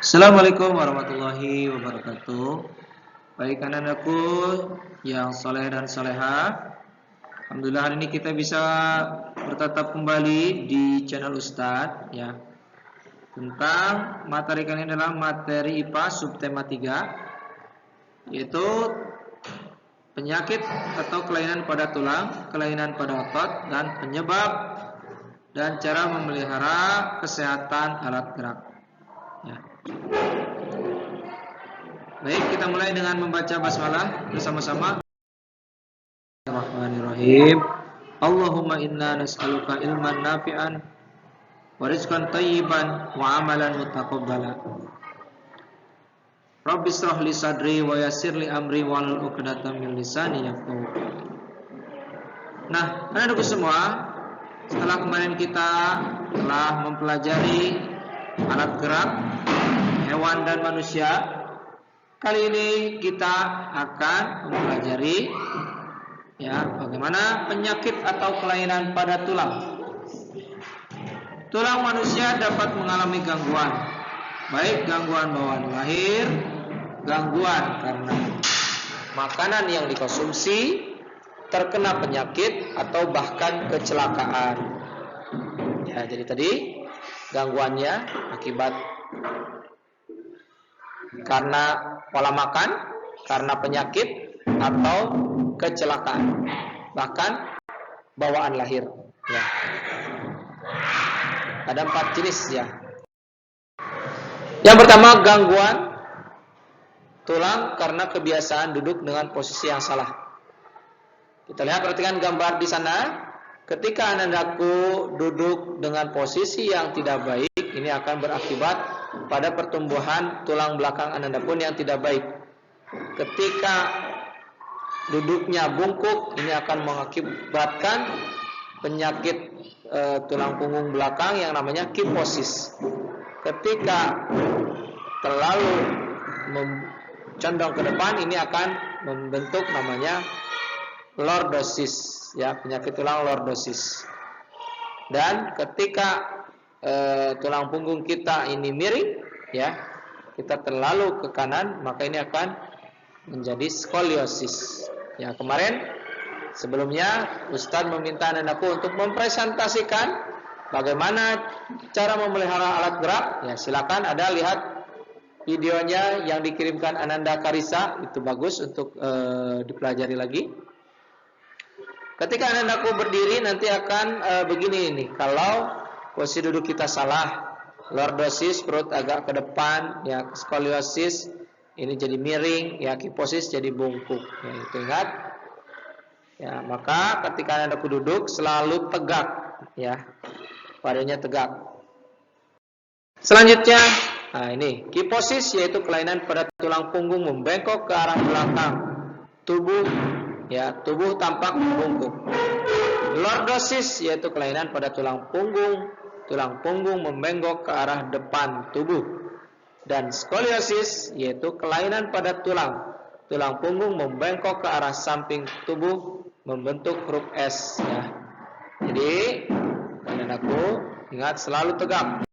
Assalamualaikum warahmatullahi wabarakatuh. Baik anak-anakku yang soleh dan soleha, alhamdulillah hari ini kita bisa bertatap kembali di channel Ustadz ya. Tentang materi kali ini adalah materi IPA subtema 3, yaitu penyakit atau kelainan pada tulang, kelainan pada otot, dan penyebab dan cara memelihara kesehatan alat gerak ya. Baik, kita mulai dengan membaca basmalah bersama-sama. Bismillahirrahmanirrahim. Allahumma inna nas'aluka ilman nafi'an wa rizqan thayyiban wa amalan mutaqabbala. Rabbi shrah li sadri wa yassir li amri wahlul 'uqdatam min lisani yafqahu qawli. Nah, anak-anakku semua, setelah kemarin kita telah mempelajari alat gerak hewan dan manusia, kali ini kita akan mempelajari ya bagaimana penyakit atau kelainan pada tulang. Tulang manusia dapat mengalami gangguan, baik gangguan bawaan lahir, gangguan karena makanan yang dikonsumsi, terkena penyakit, atau bahkan kecelakaan. Ya, jadi tadi gangguannya akibat karena pola makan, karena penyakit, atau kecelakaan, bahkan bawaan lahir ya. Ada 4 jenis ya. Yang pertama, gangguan tulang karena kebiasaan duduk dengan posisi yang salah. Kita lihat, perhatikan gambar di sana. Ketika anak-anakku duduk dengan posisi yang tidak baik, ini akan berakibat pada pertumbuhan tulang belakang anak-anak pun yang tidak baik. Ketika duduknya bungkuk, ini akan mengakibatkan penyakit tulang punggung belakang yang namanya kifosis. Ketika terlalu condong ke depan, ini akan membentuk namanya lordosis ya, penyakit tulang lordosis. Dan ketika tulang punggung kita ini miring ya, kita terlalu ke kanan, maka ini akan menjadi skoliosis ya. Kemarin sebelumnya Ustadz meminta anak-anakku untuk mempresentasikan bagaimana cara memelihara alat gerak ya. Silakan, ada lihat videonya yang dikirimkan Ananda Karisa, itu bagus untuk dipelajari lagi. Ketika anak-anakku berdiri nanti akan begini nih. Kalau posisi duduk kita salah, lordosis, perut agak ke depan ya, skoliosis, ini jadi miring ya, kifosis jadi bungkuk ya, itu ingat ya. Maka ketika anak-anakku duduk selalu tegak ya, badannya tegak. Selanjutnya, nah ini kifosis, yaitu kelainan pada tulang punggung membengkok ke arah belakang tubuh ya, tubuh tampak membungkuk. Lordosis, yaitu kelainan pada tulang punggung membengkok ke arah depan tubuh. Dan skoliosis, yaitu kelainan pada tulang punggung membengkok ke arah samping tubuh membentuk huruf S ya. Jadi anak-anakku ingat selalu tegak.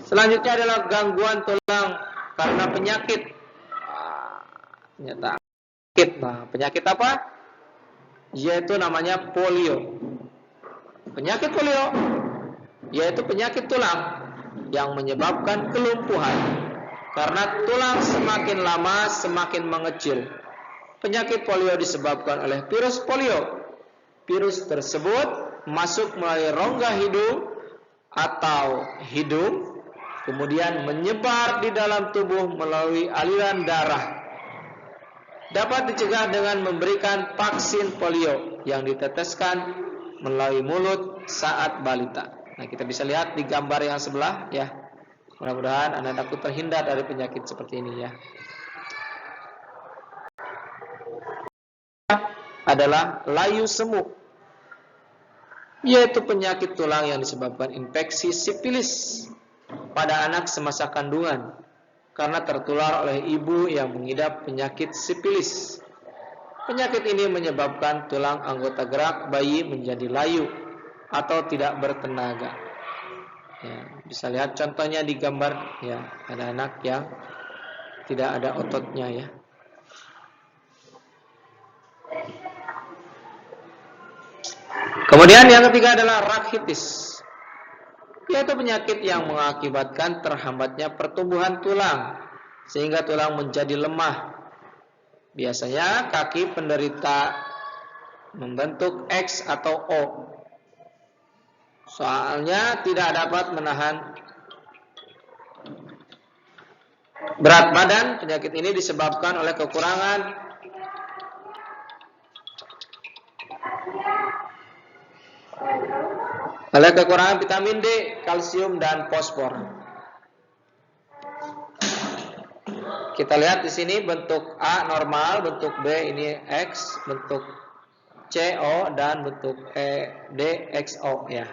Selanjutnya adalah gangguan tulang karena penyakit. Penyakit apa? Yaitu namanya polio. Penyakit polio yaitu penyakit tulang yang menyebabkan kelumpuhan karena tulang semakin lama semakin mengecil. Penyakit polio disebabkan oleh virus polio. Virus tersebut masuk melalui rongga hidung atau hidung, kemudian menyebar di dalam tubuh melalui aliran darah. Dapat dicegah dengan memberikan vaksin polio yang diteteskan melalui mulut saat balita. Nah, kita bisa lihat di gambar yang sebelah ya. Mudah-mudahan anak-anakku terhindar dari penyakit seperti ini ya. Adalah layu semu, yaitu penyakit tulang yang disebabkan infeksi sifilis pada anak semasa kandungan karena tertular oleh ibu yang mengidap penyakit sifilis. Penyakit ini menyebabkan tulang anggota gerak bayi menjadi layu atau tidak bertenaga. Ya, Bisa lihat contohnya di gambar ya, ada anak yang tidak ada ototnya ya. Kemudian yang ketiga adalah rakitis, yaitu penyakit yang mengakibatkan terhambatnya pertumbuhan tulang sehingga tulang menjadi lemah. Biasanya kaki penderita membentuk X atau O. Soalnya tidak dapat menahan berat badan. Penyakit ini disebabkan oleh kekurangan vitamin D, kalsium dan fosfor. Kita lihat di sini bentuk A normal, bentuk B ini X, bentuk C O dan bentuk E D X O ya.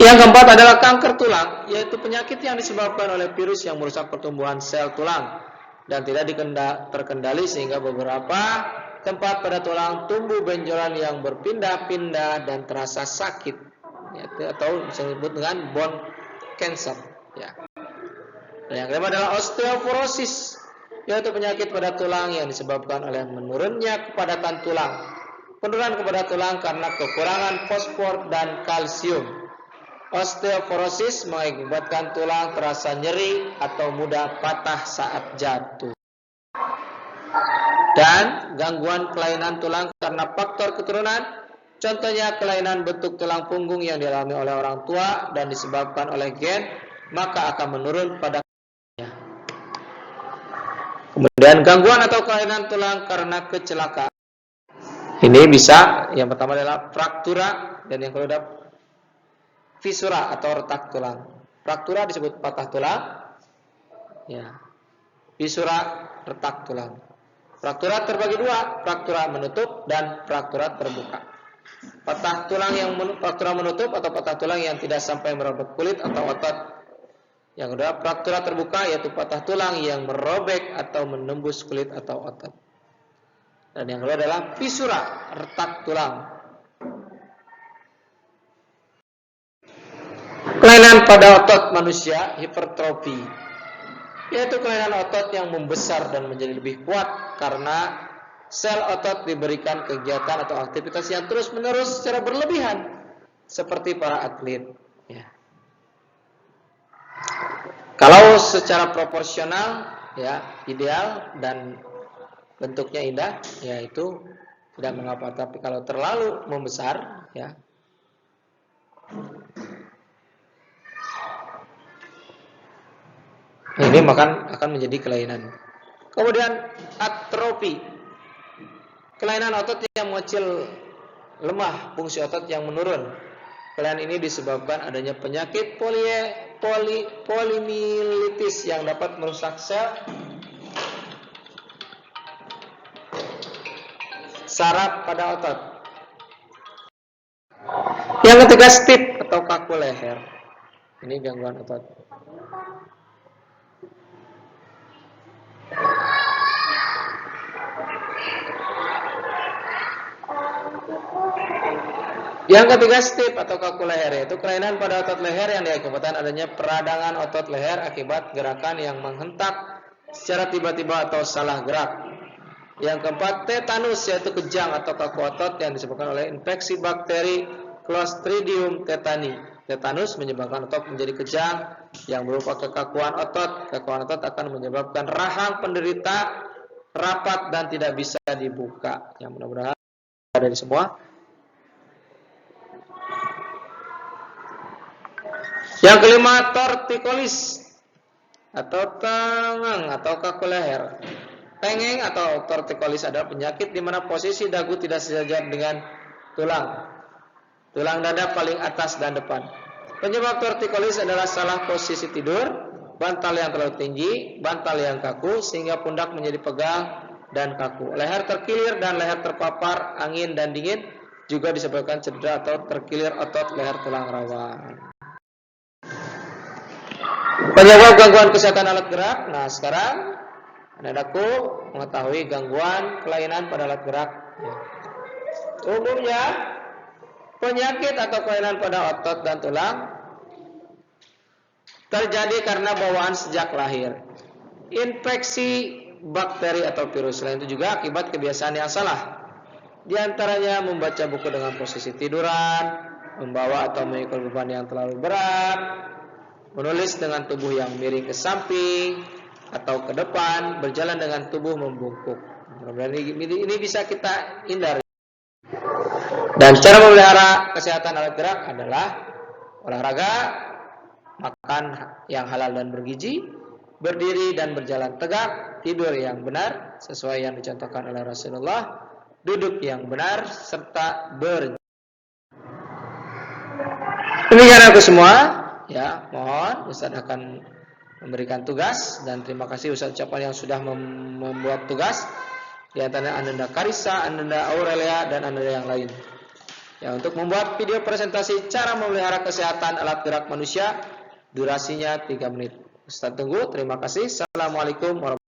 Yang keempat adalah kanker tulang, yaitu penyakit yang disebabkan oleh virus yang merusak pertumbuhan sel tulang dan tidak terkendali sehingga beberapa tempat pada tulang tumbuh benjolan yang berpindah-pindah dan terasa sakit, atau disebut dengan bone cancer ya. Dan yang kelima adalah osteoporosis, yaitu penyakit pada tulang yang disebabkan oleh menurunnya kepadatan tulang. Penurunan kepada tulang karena kekurangan fosfor dan kalsium. Osteoporosis mengakibatkan tulang terasa nyeri atau mudah patah saat jatuh. Dan gangguan kelainan tulang karena faktor keturunan, contohnya kelainan bentuk tulang punggung yang dialami oleh orang tua dan disebabkan oleh gen, maka akan menurun pada. Kemudian gangguan atau kelainan tulang karena kecelakaan. Ini bisa, yang pertama adalah fraktura dan yang kedua adalah fisura atau retak tulang. Fraktura disebut patah tulang, ya. Fisura retak tulang. Fraktura terbagi dua, fraktura menutup dan fraktura terbuka. Patah tulang yang fraktura menutup atau patah tulang yang tidak sampai merobek kulit atau otot. Yang kedua, fraktura terbuka, yaitu patah tulang yang merobek atau menembus kulit atau otot. Dan yang kedua adalah fisura, retak tulang. Kelainan pada otot manusia, hipertrofi, yaitu kelainan otot yang membesar dan menjadi lebih kuat karena sel otot diberikan kegiatan atau aktivitas yang terus-menerus secara berlebihan, seperti para atlet. Ya. Kalau secara proporsional, ya ideal dan bentuknya indah, ya itu tidak mengapa. Tapi kalau terlalu membesar, ya ini akan menjadi kelainan. Kemudian atrofi, kelainan otot yang mengecil, lemah, fungsi otot yang menurun. Kelainan ini disebabkan adanya penyakit polimilitis yang dapat merusak sel saraf pada otot. Yang ketiga, stiff atau kaku leher. Ini gangguan otot. Yang ketiga, stiff atau kaku leher, yaitu kelainan pada otot leher yang diakibatkan adanya peradangan otot leher akibat gerakan yang menghentak secara tiba-tiba atau salah gerak. Yang keempat, tetanus, yaitu kejang atau kaku otot yang disebabkan oleh infeksi bakteri Clostridium tetani. Tetanus menyebabkan otot menjadi kejang yang berupa kekakuan otot. Kekakuan otot akan menyebabkan rahang penderita rapat dan tidak bisa dibuka. Yang mudah-mudahan ada di semua. Yang kelima, tortikolis atau tengeng atau kaku leher. Tengeng atau tortikolis adalah penyakit di mana posisi dagu tidak sejajar dengan tulang dada paling atas dan depan. Penyebab tortikolis adalah salah posisi tidur, bantal yang terlalu tinggi, bantal yang kaku sehingga pundak menjadi pegal dan kaku. Leher terkilir dan leher terpapar angin dan dingin juga disebabkan cedera atau terkilir otot leher tulang rawan. Penyebab gangguan kesehatan alat gerak. Nah, sekarang anak-anakku mengetahui gangguan kelainan pada alat gerak. Umumnya Penyakit atau kelainan pada otot dan tulang terjadi karena bawaan sejak lahir. Infeksi bakteri atau virus lain itu juga akibat kebiasaan yang salah. Di antaranya membaca buku dengan posisi tiduran, membawa atau memikul beban yang terlalu berat, menulis dengan tubuh yang miring ke samping atau ke depan, berjalan dengan tubuh membungkuk. Mudah-mudahan ini bisa kita hindari. Dan cara memelihara kesehatan alat gerak adalah olahraga, makan yang halal dan bergizi, berdiri dan berjalan tegak, tidur yang benar sesuai yang dicontohkan oleh Rasulullah, duduk yang benar, serta Demikian aku semua. Ya, mohon Ustaz akan memberikan tugas, dan terima kasih Ustaz ucapan yang sudah membuat tugas. Di antaranya Ananda Karisa, Ananda Aurelia, dan Ananda yang lain. Ya, untuk membuat video presentasi cara memelihara kesehatan alat gerak manusia, durasinya 3 menit. Ustaz tunggu, terima kasih. Assalamualaikum warahmatullahi wabarakatuh.